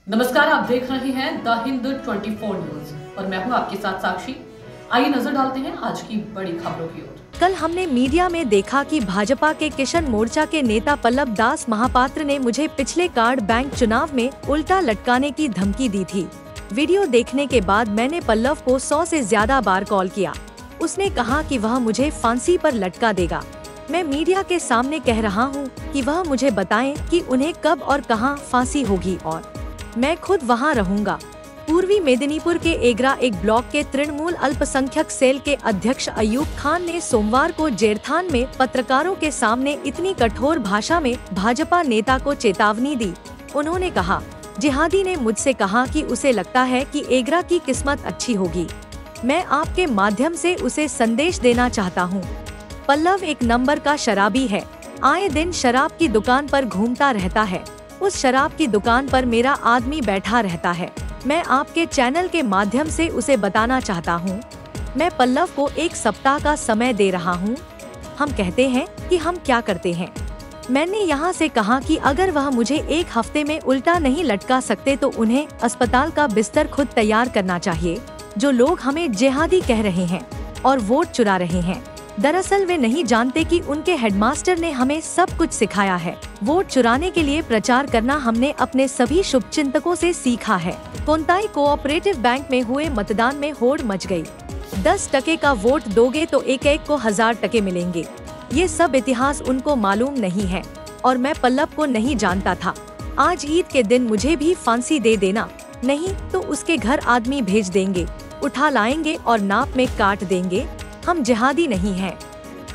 नमस्कार, आप देख रहे हैं द हिंद 24 न्यूज और मैं हूं आपके साथ साक्षी। आइए नजर डालते हैं आज की बड़ी खबरों की ओर। कल हमने मीडिया में देखा कि भाजपा के किशन मोर्चा के नेता पल्लव दास महापात्र ने मुझे पिछले कार्ड बैंक चुनाव में उल्टा लटकाने की धमकी दी थी। वीडियो देखने के बाद मैंने पल्लव को 100 से ज्यादा बार कॉल किया। उसने कहा कि वह मुझे फांसी पर लटका देगा। मैं मीडिया के सामने कह रहा हूं कि वह मुझे बताएं कि उन्हें कब और कहां फांसी होगी और मैं खुद वहां रहूंगा। पूर्वी मेदिनीपुर के एगरा एक ब्लॉक के तृणमूल अल्पसंख्यक सेल के अध्यक्ष अयूब खान ने सोमवार को जेरथान में पत्रकारों के सामने इतनी कठोर भाषा में भाजपा नेता को चेतावनी दी। उन्होंने कहा, जिहादी ने मुझसे कहा कि उसे लगता है कि एगरा की किस्मत अच्छी होगी। मैं आपके माध्यम से उसे संदेश देना चाहता हूँ। पल्लव एक नंबर का शराबी है। आए दिन शराब की दुकान पर घूमता रहता है। उस शराब की दुकान पर मेरा आदमी बैठा रहता है। मैं आपके चैनल के माध्यम से उसे बताना चाहता हूँ। मैं पल्लव को 1 सप्ताह का समय दे रहा हूँ। हम कहते हैं कि हम क्या करते हैं। मैंने यहाँ से कहा कि अगर वह मुझे 1 हफ्ते में उल्टा नहीं लटका सकते तो उन्हें अस्पताल का बिस्तर खुद तैयार करना चाहिए। जो लोग हमें जिहादी कह रहे हैं और वोट चुरा रहे हैं, दरअसल वे नहीं जानते कि उनके हेडमास्टर ने हमें सब कुछ सिखाया है। वोट चुराने के लिए प्रचार करना हमने अपने सभी शुभचिंतकों से सीखा है। कोंताई कोऑपरेटिव बैंक में हुए मतदान में होड़ मच गई। 10 टके का वोट दोगे तो एक को 1000 टके मिलेंगे। ये सब इतिहास उनको मालूम नहीं है और मैं पल्लव को नहीं जानता था। आज ईद के दिन मुझे भी फांसी दे देना, नहीं तो उसके घर आदमी भेज देंगे, उठा लाएंगे और नाप में काट देंगे। हम जिहादी नहीं हैं।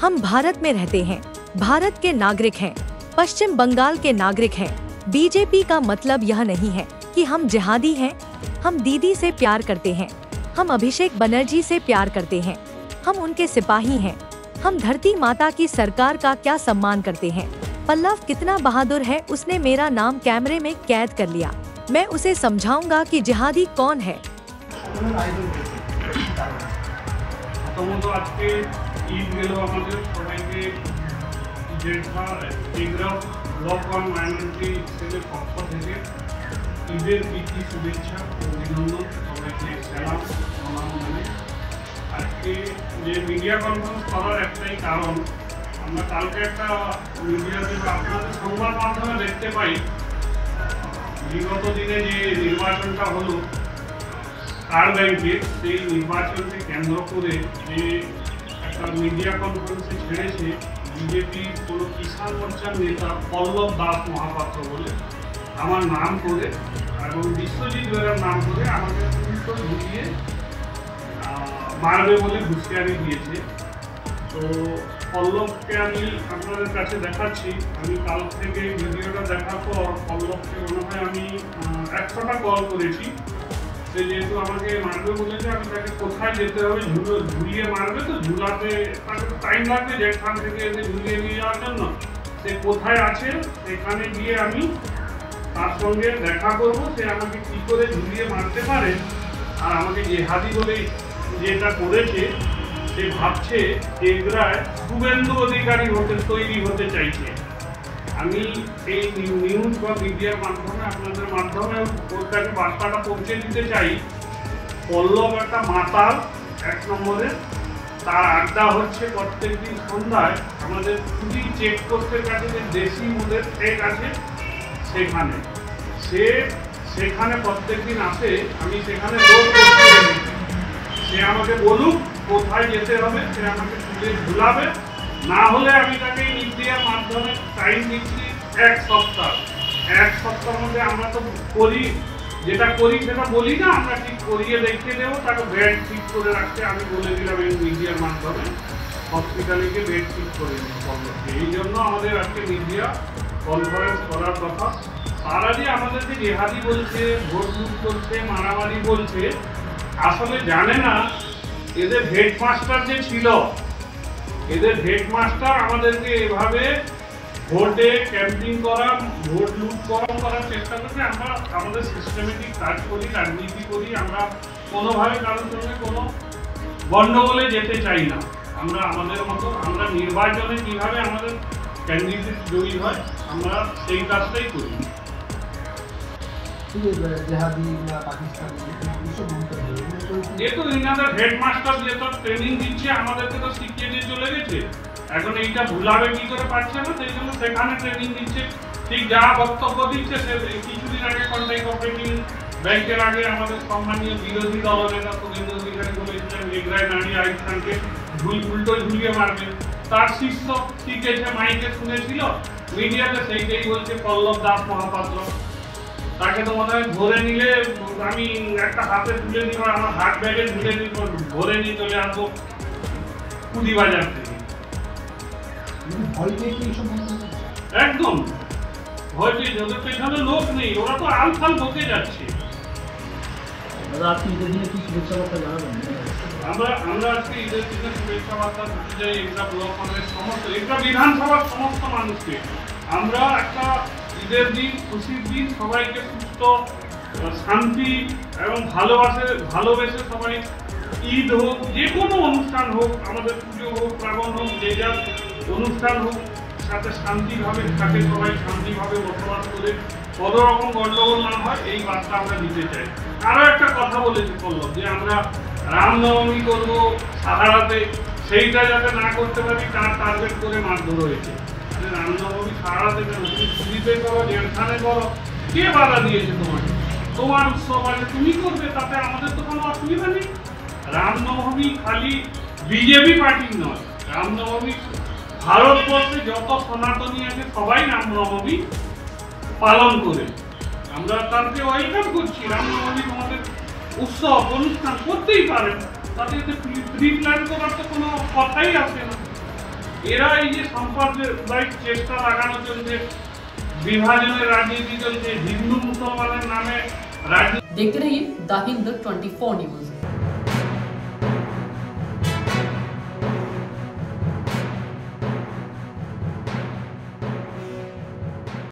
हम भारत में रहते हैं, भारत के नागरिक हैं, पश्चिम बंगाल के नागरिक हैं। बीजेपी का मतलब यह नहीं है कि हम जिहादी हैं। हम दीदी से प्यार करते हैं। हम अभिषेक बनर्जी से प्यार करते हैं। हम उनके सिपाही हैं। हम धरती माता की सरकार का क्या सम्मान करते हैं। पल्लव कितना बहादुर है, उसने मेरा नाम कैमरे में कैद कर लिया। मैं उसे समझाऊंगा कि जिहादी कौन है। প্রথমত আজকে ঈদ গেল আমাদের সবাইকে এগরা ব্লক 1 মাইনরিটি সেলের পক্ষ থেকে ঈদের প্রীতি শুভেচ্ছা ও অভিনন্দন সবাইকে সালাম জানাই। আজকে যে মিডিয়া কনফারেন্স করার একটাই কারণ, আমরা কালকে একটা মিডিয়াতে আপনাদের সংবাদ মাধ্যমে দেখতে পাই বিগত দিনে যে নির্বাচনটা হলো কার ব্যাংকের, সেই নির্বাচনকে কেন্দ্র করে যে একটা মিডিয়া কনফারেন্সে ছেড়েছে বিজেপির কোনো কিষাণ মোর্চার নেতা পল্লব দাস মহাপাত্র বলে আমার নাম করে এবং বিশ্বজিৎ বেরার নাম করে আমাকে উল্টো ঢুকিয়ে মারবে বলে হুঁশিয়ারি দিয়েছে। তো পল্লবকে আমি আপনাদের কাছে দেখাচ্ছি। আমি কাল থেকে ভিডিওটা দেখার পর পল্লবকে মনে হয় আমি 100টা কল করেছি। যেহেতু আমাকে মারবে বলেছে, আমি তাকে কোথায় যেতে হবে, ঝুলিয়ে মারবে তো ঝুলাতে তাকে তো টাইম লাগবে যেখান থেকে এসে ঝুলিয়ে নিয়ে যাওয়ার জন্য। সে কোথায় আছে সেখানে গিয়ে আমি তার সঙ্গে দেখা করব। সে আমাকে কী করে ঝুলিয়ে মারতে পারে। আর আমাকে জিহাদি বলে যেটা করেছে, সে ভাবছে এগরায় শুভেন্দু অধিকারী তৈরি হতে চাইছে। আমি এই নিউজ বা মিডিয়ার মাধ্যমে আপনাদের মাধ্যমে ওর কাছে বার্তাটা পৌঁছে দিতে চাই। পল্লব একটা মাতাল 1 নম্বরে। তার আড্ডা হচ্ছে প্রত্যেকদিন সন্ধ্যায় আমাদের খুবই চেকপোস্টের কাছে যে দেশি মদের ট্রেক আছে সেখানে। সেখানে প্রত্যেকদিন আসে। আমি সেখানে রোজ করতে গেছি। সে আমাকে বলুক কোথায় যেতে হবে, সে আমাকে তুলে ঝুলাবে। না হলে আমি তাকে মিডিয়ার মাধ্যমে টাইম দিচ্ছি 1 সপ্তাহ। 1 সপ্তাহের মধ্যে আমরা তো করি, যেটা করি সেটা বলি না, আমরা ঠিক করিয়ে দেখিয়ে দেবো। তাকে বেড ঠিক করে রাখতে আমি বলে দিলাম এই মিডিয়ার মাধ্যমে, হসপিটালে গিয়ে বেড ঠিক করে দিচ্ছি। এই জন্য আমাদের আজকে মিডিয়া কনফারেন্স করার কথা। তারা যে আমাদেরকে জেহাদি বলছে, ভোট লুট করছে, মারামারি বলছে, আসলে জানে না এদের হেডমাস্টার যে ছিল, এদের হেডমাস্টার আমাদেরকে এভাবে ভোটে ক্যাম্পিং করা, ভোট লুট করার চেষ্টা করছে। আমরা আমাদের সিস্টেমেটিক কাজ করি, রাজনীতি করি। আমরা কোনোভাবে কারোর সঙ্গে কোনো গণ্ডগোলে যেতে চাই না। আমরা আমাদের মতো, আমরা নির্বাচনে কীভাবে আমাদের ক্যান্ডিডেট জয়ী হয় আমরা সেই কাজটাই করি। জেহাদি বা পাকিস্তানি এইসব মন্তব্য এ তো ইনাদের হেডমাস্টার যে তো ট্রেনিং দিচ্ছে আমাদেরকে তো শিখিয়ে দিয়ে চলে গেছে, এখন এইটা ভুলাবে কি করে পারছে না, সেই জন্য সেখানে ট্রেনিং দিচ্ছে। ঠিক যা বক্তব্য দিচ্ছে সে কিছুদিন আগে কন্ট্রাক্ট অপারেটিং ব্যাংকের আগে আমাদের সম্মানীয় বিরোধী দলনেতা শুভেন্দু অধিকারী বলেছিলেন এগরায় দাঁড়িয়ে আইন খানকে উল্টো ঝুলিয়ে মারবে। তার শিষ্য শিখেছে, মাইকে শুনেছিল, মিডিয়াতে সেইটাই বলছে পল্লব দাস মহাপাত্র। তাকে তো মনে হয় ধরে নিলে আমি একটা হাতে তুলে নিব, আমার হাত ব্যাগে তুলে নিব, ধরে নিয়ে চলে আসবো কুড়িবাজার থেকে। একদম ভয় পেয়ে ওদের পেছনে লোক নেই, ওরা তো আলফাল বকে যাচ্ছে। আমরা আজকে ঈদের দিনে শুভেচ্ছা বার্তা দিতে চাই এগরা ব্লক কংগ্রেস সমস্ত এগরা বিধানসভার সমস্ত মানুষকে। আমরা একটা ঈদের দিন, খুশির দিন, সবাইকে সুস্থ, শান্তি এবং ভালোবেসে সবাই ঈদ হোক, যে কোনো অনুষ্ঠান হোক, আমাদের পুজো হোক, প্রাগণ হোক, যে যার অনুষ্ঠান হোক, সাথে শান্তিভাবে থাকে, সবাই শান্তিভাবে বসবাস করে, কোনো রকম গণ্ডগোল না হয়, এই বার্তা আমরা দিতে চাই। আরও একটা কথা বলেছি পল্লব, যে আমরা রামনবমী করবো সাহারাতে, সেইটা যাতে না করতে পারি তার টার্গেট করে মারধর হয়েছে। রামনবমী সাহারাতে কেন, তুমি পুরীতে করো, জেলখানে করো, কে বাধা দিয়েছে তোমাকে? তোমার উৎসব আছে, তুমি করবে, তাতে আমাদের তো কোনো অসুবিধা নেই। রামনবমী খালি বিজেপি পার্টির নয়, রামনবমী ভারতবর্ষে যত সনাতনী আছে সবাই রামনবমী পালন করে। আমরা তাদেরকে ওয়েলকাম করছি। রামনবমী আমাদের উৎসব অনুষ্ঠান করতেই পারেন, তাদের প্রি প্ল্যান করার তো কোনো কথাই আসে না। এরা এই যে সাম্প্রদায়িক চেষ্টা লাগানো চলছে, বিভাজনের রাজনীতি চলছে, হিন্দু মুসলমানের নামে রাজনীতি। देखते रहिए द हिंद 24 न्यूज।